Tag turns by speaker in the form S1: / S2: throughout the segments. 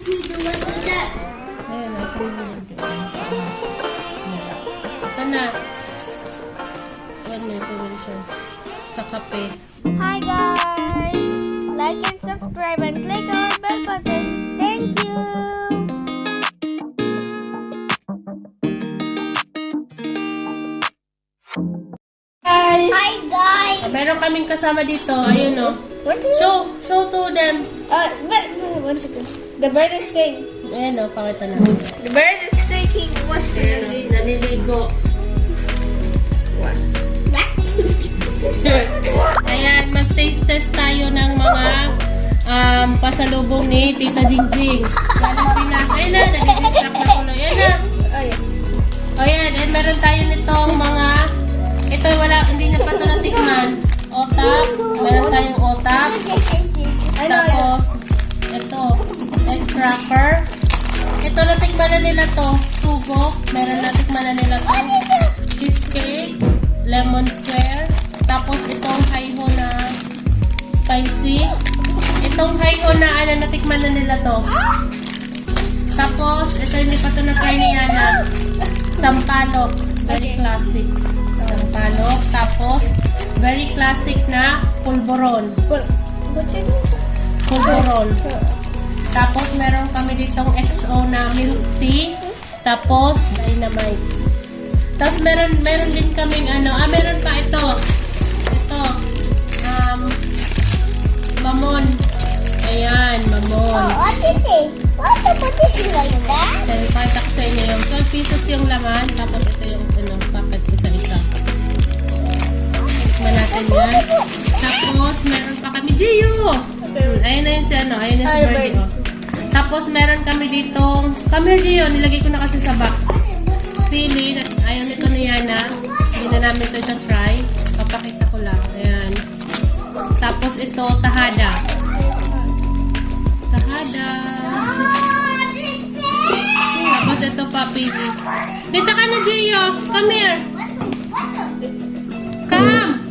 S1: Ayan, ito na. Sa kape.
S2: Hi guys! Like and subscribe and click our bell button. Thank you!
S1: Guys!
S2: Hi guys!
S1: Meron kaming kasama dito. Ayun o.
S2: What do you...
S1: Show to them.
S2: One second. The bird is staying.
S1: Ayan o, pakita na.
S2: The bird is taking wash.
S1: Naliligo.
S2: What?
S1: Ayan, mag-taste test tayo ng mga pasalubong ni Tita Jingjing. Galing Pinas. Ayan na, nag-distract na ko na. Ayan na.
S2: Oh yeah.
S1: O yan, and meron tayo nitong mga, ito wala, hindi niya pa ito natikman. Otap, meron tayong otap. Tapos, ito, egg cracker. Ito, natikman na nila to. Sugo, meron natikman na nila to. Cheesecake, lemon square. Tapos, itong hayho na spicy. Itong hayho na, natikman na nila to. Tapos, ito hindi pa ito na-try ni Yana. Sampalok. Very classic. Sampalok. Tapos, very classic na pulboron. Pulboron. Tapos, meron kami ditong XO na milk tea. Tapos, dynamite. Tapos, meron din kaming meron pa ito. Ito. Mamon. Ayan, mamon.
S2: What is it? What is it like that?
S1: Then, pakita ko sa inyo yung 12 pesos yung laman. Tapos, ito yung packet isa-isa. Tikman natin yan. Tapos, meron pa kami. Gio! Ayun na yung ayun na si Birdie. Oh. Tapos, meron kami ditong, come here, Gio. Nilagay ko na kasi sa box. Pili. Ayaw nito ni Yana. Hindi na namin ito try. Papakita ko lang. Ayan. Tapos, ito, tahada. Tahada. Tapos ito pa, pili. Dito ka na, Gio. Come here. Come.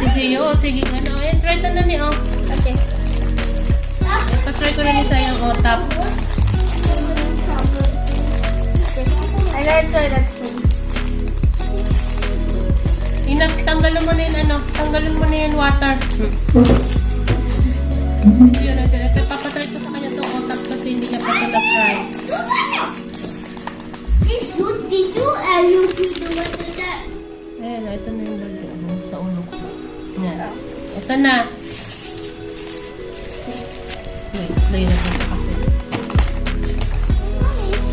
S1: Si Gio, sige. Ayan, try ito na ni, oh.
S2: Okay.
S1: Ipatry ko na ni sa yung otap.
S2: I never tried that food.
S1: Tanggalin mo na yun, tanggalin mo na yung water. Yun, ito, papatry ko sa kanya itong otap kasi hindi niya pa ito na-try.
S2: And you do what is that?
S1: Ayan, ito na yung Birdie, sa ulo ko. Yan. Ito na. Wait, play na ito kasi.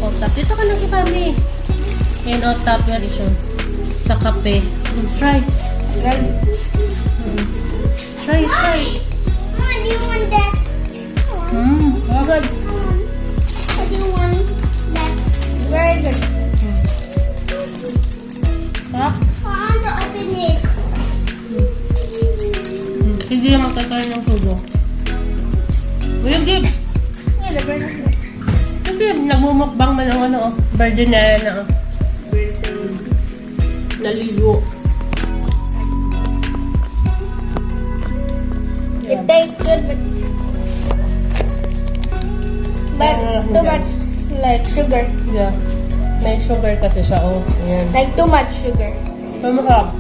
S1: Otap. Dito ka na kami. Ayan, otap. Yan siya. Sa kape. Try. Try.
S2: Mom, do you want that? Good. What do you want that? Very good.
S1: Tap.
S2: I want to open it.
S1: Hindi yung magkakaroon ng sugo. Will you give?
S2: Yeah, the bird is good.
S1: Hindi, nagmumukbang man ang Birdie na yan. Naligo.
S2: It tastes good, but too much like sugar.
S1: Yeah. May sugar kasi siya, oh. Ayan.
S2: Like too much sugar.
S1: Masarap.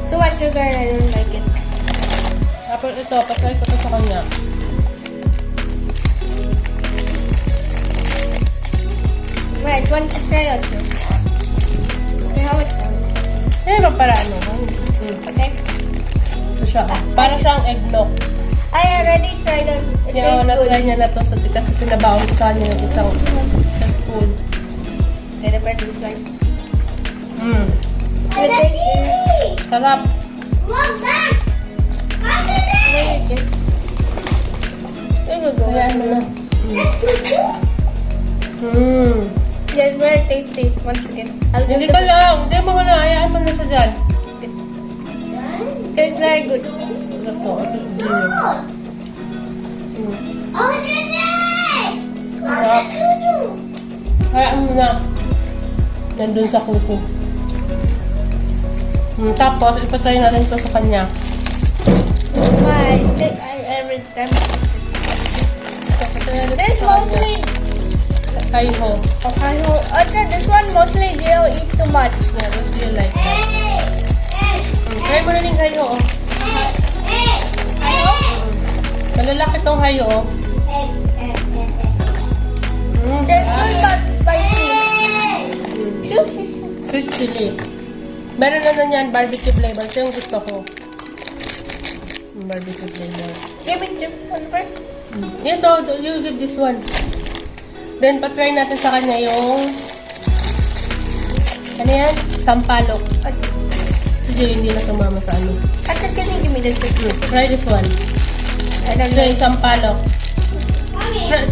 S2: Too much sugar and I don't like it.
S1: Tapos ito, patry ko ito sa kanya.
S2: Wait, want to try that too? Okay, how much?
S1: Pero para
S2: Okay.
S1: Ito siya, oh. Para siyang eggnog.
S2: I already tried it. It
S1: Yung
S2: tastes good.
S1: na-try niya na to sa kasi pinabaon ko sa kanya ng isang sa school.
S2: Okay, the bird is like.
S1: Mm.
S2: You take it.
S1: Sarap.
S2: Walk back. There you go.
S1: Ayan mo na.
S2: It's very tasty. Once again, I'll give
S1: Hindi
S2: the
S1: ka lang. Hindi mo na. Hayaan mo na siya dyan.
S2: It's very good.
S1: Ito, ito sa dulo.
S2: Oh, this is.
S1: Sarap. Kaya ano na. Nandun sa kuko. Tapos, ipatry natin ito sa kanya.
S2: Every time.
S1: Ipatry natin
S2: This
S1: sa kanya.
S2: mostly.
S1: Hi-ho.
S2: This one mostly they don't eat too much.
S1: Yeah, what do you like? Try mo na rin hi-ho. Oh. Malalaki tong hi-ho. Oh.
S2: They're good but spicy.
S1: Sweet chili. Meron na yan, barbecue flavor. Ito yung gusto ko. Barbecue flavor.
S2: Give me this one first.
S1: Ito, you give this one. Then, patry natin sa kanya yung ano yan? Sampalok. Sige, hindi na sumama sa ano.
S2: Can you give me this one?
S1: Try this one.
S2: I don't know.
S1: Try sampalok.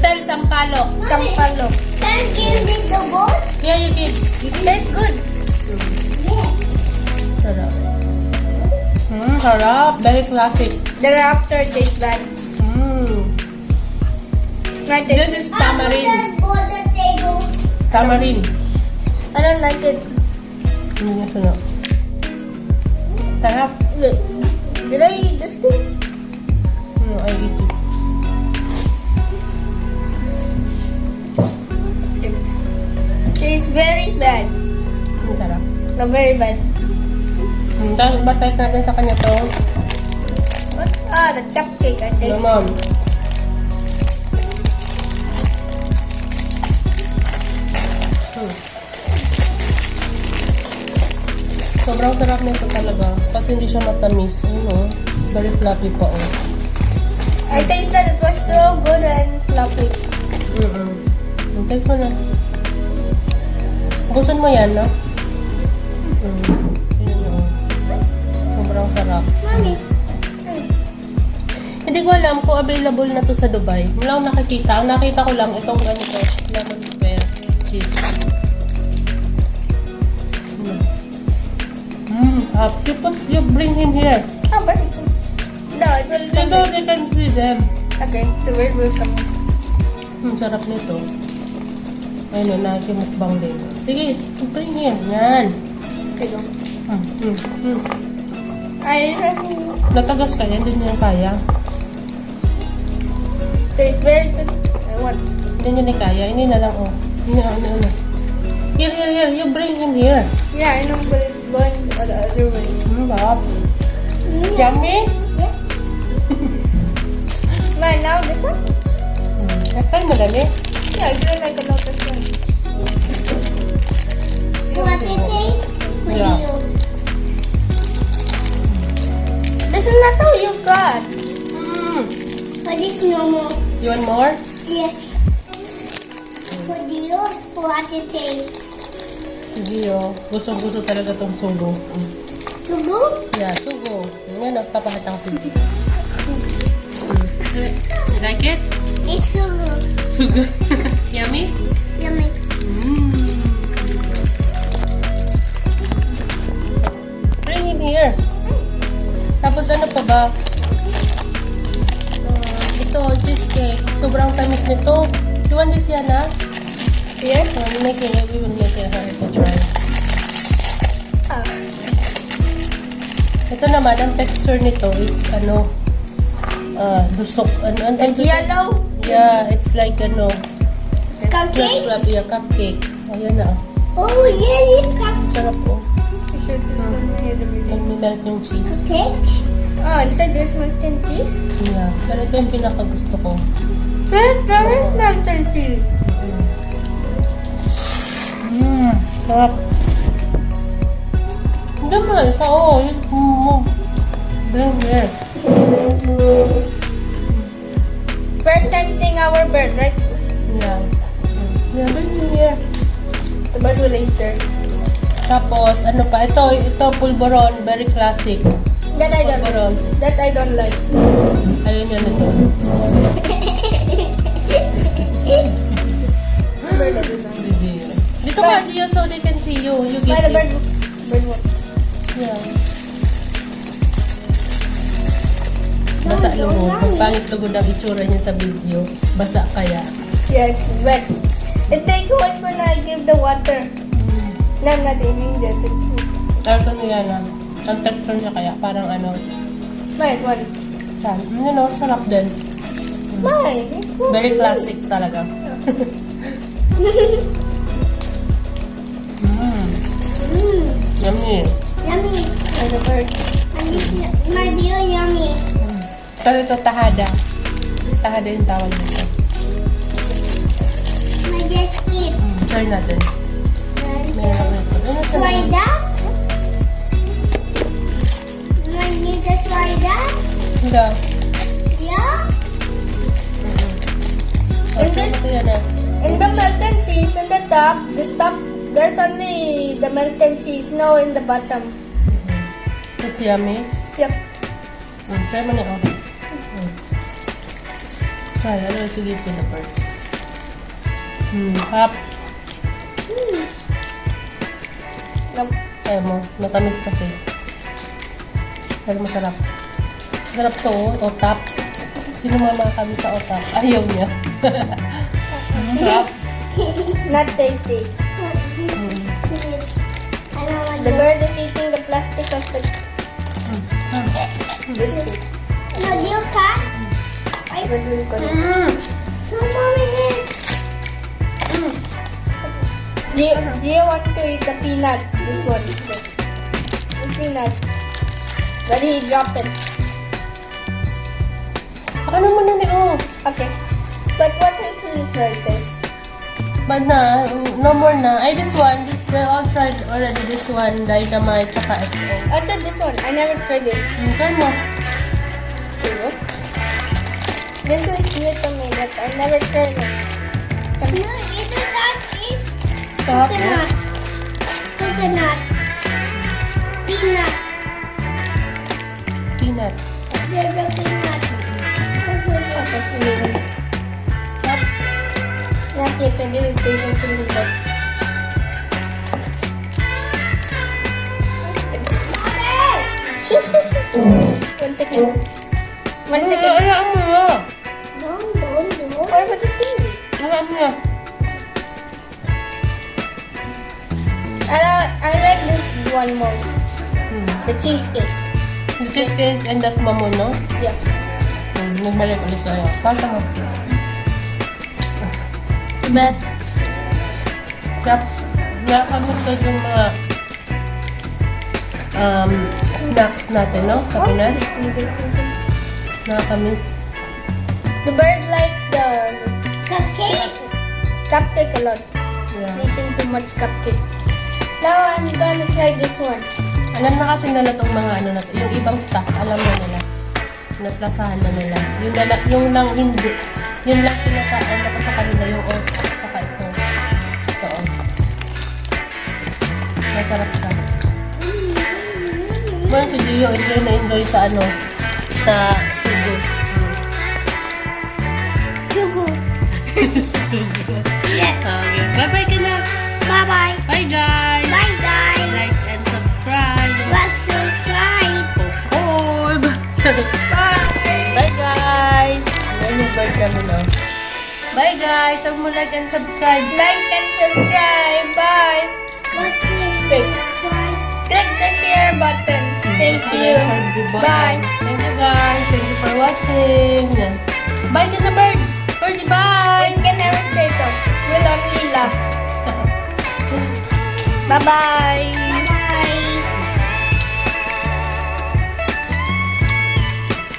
S1: Tell sampalok.
S2: Sampalok. Can you give me the bowl?
S1: Yeah, you give.
S2: That's good.
S1: Sarap. Sarap. Very classic.
S2: The after tastes bad. Like it.
S1: This is tamarind. Tamarind.
S2: I don't like it.
S1: Hindi niya sunod. Sarap.
S2: Wait, did I eat this thing?
S1: No, I eat it.
S2: Tastes very bad.
S1: Sarap.
S2: No, very bad.
S1: Tapos, batay natin sa kanya to.
S2: What? Ah, the cupcake. I taste.
S1: Lemon. Sobrang sarap nito talaga. Kasi hindi siya matamis. Ano, very fluffy pa, oh.
S2: I tasted it was so good and fluffy.
S1: Taste mo na. Busan mo yan, no? Ayan, oh. Sobrang sarap.
S2: Mommy.
S1: Hindi ko alam kung available na to sa Dubai. Wala akong nakikita. Ang nakita ko lang itong ganito. Lemon square cheese. You bring him here.
S2: Oh, very good. No, it will
S1: So they can see them.
S2: Okay, the bird will come.
S1: Sarap nito. Ayun, nakikimukbang din. Sige, bring him. Yan.
S2: Okay, go. I really
S1: Natagas kaya, hindi niya kaya.
S2: tastes very good. I want.
S1: Hindi niya ni kaya. Hindi na lang, oh. Ano. Here. You bring him here.
S2: Yeah, I know, but it's going the other way.
S1: Sarap. Yummy?
S2: Yeah. Man, now this one?
S1: Nakay mo lang eh.
S2: Yeah, I really like about this one.
S3: What it is?
S1: Yeah.
S2: This is not all you got.
S3: For this no more.
S1: You want more?
S3: Yes. For you, what it is?
S1: Sige, oh. Gusto talaga tong sugo.
S3: To go?
S1: Yeah, sugo. Yan, nagpapakita ko sige. You like it?
S3: It's so good.
S1: Sugo. Yummy?
S3: Yummy.
S1: Bring him here. Tapos ano pa ba? Ito, cheesecake. Sobrang tamis nito. You want this, Yana?
S2: Yes.
S1: We will make it her to try. Ito naman, ang texture nito is dusok.
S2: It's yellow.
S1: Yeah, it's like
S3: Cupcake?
S1: Cupcake. Ayan na.
S3: Oh, yeah, it's
S1: Sarap po.
S2: You should
S1: Nag-melt yung cheese.
S3: cupcake.
S2: Oh, inside there's melted cheese.
S1: Yeah. Pero ito yung pinaka-gusto ko.
S2: There is melted cheese.
S1: Sarap. Hindi mo, isa bring here.
S2: First time seeing our bird, right?
S1: Yeah. Yeah, bring here.
S2: The bird will later.
S1: Tapos, ano pa? Ito, pulboron. Very classic.
S2: That I don't.
S1: Pulboron.
S2: That I don't like.
S1: Ayun yun ito.
S2: Bird I don't like.
S1: Dito ka, Gio, so they can see you. You
S2: Why
S1: get
S2: the bird?
S1: it.
S2: Bird what?
S1: Yeah. Basa lugod. Pangit lugod ang itsura niya sa video. Basa kaya.
S2: Yeah, it's wet. It takes much when I give the water. No, I'm not eating that.
S1: Tarto niya na. Ang texture niya kaya parang ano.
S2: Mine, what?
S1: Sarap din.
S2: Mine.
S1: Very classic talaga. Yummy.
S3: Yummy.
S2: And the bird.
S3: And this might be a yummy.
S1: Pero ito tahada. Tahada yung tawag nito.
S3: My just eat.
S1: Try natin. Meron ito. Ano sa
S3: Try that. Might need to try that.
S1: Hindi.
S3: Yeah.
S2: And this-
S1: Ito yan eh.
S2: In the melted cheese in the top, there's only the melted cheese, no in the bottom.
S1: It's yummy.
S2: Yep.
S1: Try mo na ako. Try. Ano yung sugipin na part? Hap.
S2: Yep.
S1: Ayaw mo. Matamis kasi. Pero masarap. Masarap to, otap. Sino mama kami sa otap? Ayaw niya. Hap.
S2: Not tasty.
S3: I don't want
S2: The bird is eating the plastic of the biscuit.
S3: No, do you cut?
S2: What do you call it?
S3: No, mommy.
S2: Gio want to eat the peanut. This one. This peanut. But he dropped it.
S1: Ano mo na ni
S2: Okay. But what else will you try this?
S1: But na, no more na. Ay, this one. They all tried already this one. Dynamite, tsaka ito.
S2: I tried this one. I never tried this.
S1: Try mo.
S2: This is new to me, but I never tried it.
S3: No, isn't that is
S1: Sarap mo.
S3: coconut? Coconut. Peanut.
S1: Peanut.
S3: There's a peanut.
S2: Okay, amazing. Not yet, I didn't taste a single bite. Shush, shush, shush. 1 second. 1 second.
S1: Alam mo.
S3: No.
S2: What about the TV?
S1: Alam mo.
S2: I like this one most. The cheesecake.
S1: The cheesecake and that mamon, no?
S2: Yeah.
S1: Nagbalik ulit sa'yo. Kanta mo.
S2: But
S1: Nakamusta yung mga snacks natin, no? Sa Pinas. Nakakamiss.
S2: the bird like the
S3: Cupcake.
S2: cupcake a lot.
S1: Yeah.
S2: He's eating too much cupcake. Now I'm gonna try this one.
S1: Alam na kasi nila tong mga ano na to. Yung ibang stock, alam na nila. Natlasahan na nila. Yung lang hindi. Yung lang pinataan na sa kanila yung oat. Saka ito. Ito. Masarap siya. Well, si Gio, enjoy sa ano. Sa sugo.
S3: Sugar.
S1: Sugo. Okay. Bye-bye ka na.
S3: Bye-bye.
S1: Bye, guys.
S3: Bye, guys.
S1: Like and subscribe.
S3: Let's subscribe.
S1: Subscribe.
S2: Bye.
S1: Bye, guys. Yan yung bird namin, no? Bye, guys. Huwag mo like and subscribe.
S2: Like and subscribe. Bye.
S3: What's this?
S2: Click the share button. Thank you. Bye.
S1: Thank you, guys. Thank you for watching. Bye ka na, bird. Birdie, bye.
S2: You can never say so. We'll only laugh. Bye-bye.
S3: Bye-bye.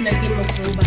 S1: Lagi mo po ba?